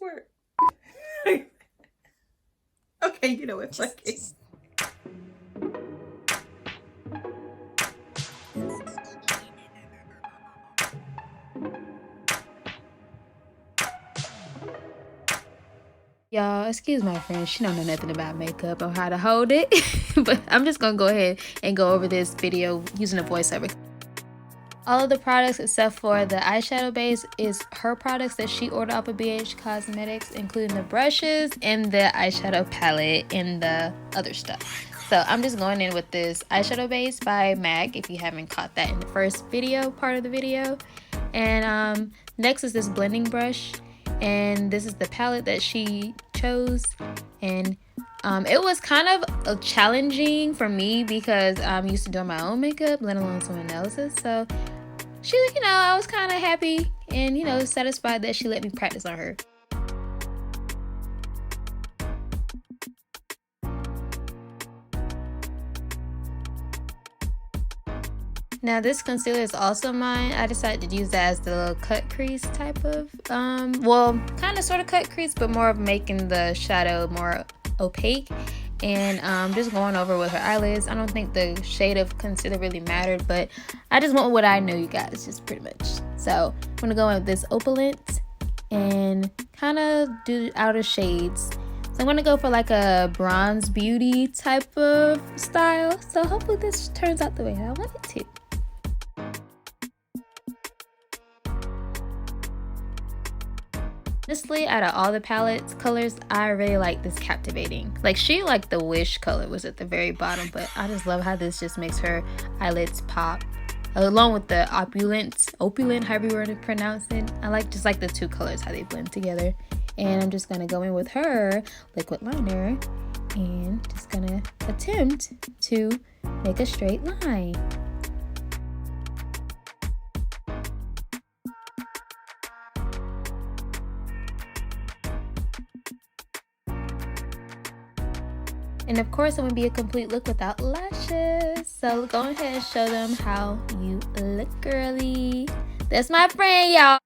swear. Okay, you know what? Fuck it. Y'all, excuse my friend. She don't know nothing about makeup or how to hold it. But I'm just gonna go ahead and go over this video using a voiceover. All of the products except for the eyeshadow base is her products that she ordered off of BH Cosmetics, including the brushes and the eyeshadow palette and the other stuff. So I'm just going in with this eyeshadow base by MAC, if you haven't caught that in the first video, part of the video. And next is this blending brush, and this is the palette that she chose. And it was kind of challenging for me because I'm used to doing my own makeup, let alone someone else's. So she, you know, I was kind of happy and, you know, satisfied that she let me practice on her. Now this concealer is also mine. I decided to use that as the little cut crease type of, well, kind of sort of cut crease, but more of making the shadow more opaque. And just going over with her eyelids. I don't think the shade of concealer really mattered, but I just went with what I knew, you guys, just pretty much. So I'm gonna go in with this Opalent and kind of do outer shades. So I'm gonna go for like a bronze beauty type of style. So hopefully this turns out the way I want it to. Honestly, out of all the palettes colors, I really like this Captivating. Like, she liked the Wish color was at the very bottom, but I just love how this just makes her eyelids pop, along with the opulent, however you want to pronounce it. I just like the two colors, how they blend together. And I'm just gonna go in with her liquid liner and just gonna attempt to make a straight line. And of course, it would be a complete look without lashes. So go ahead and show them how you look, girly. That's my friend, y'all.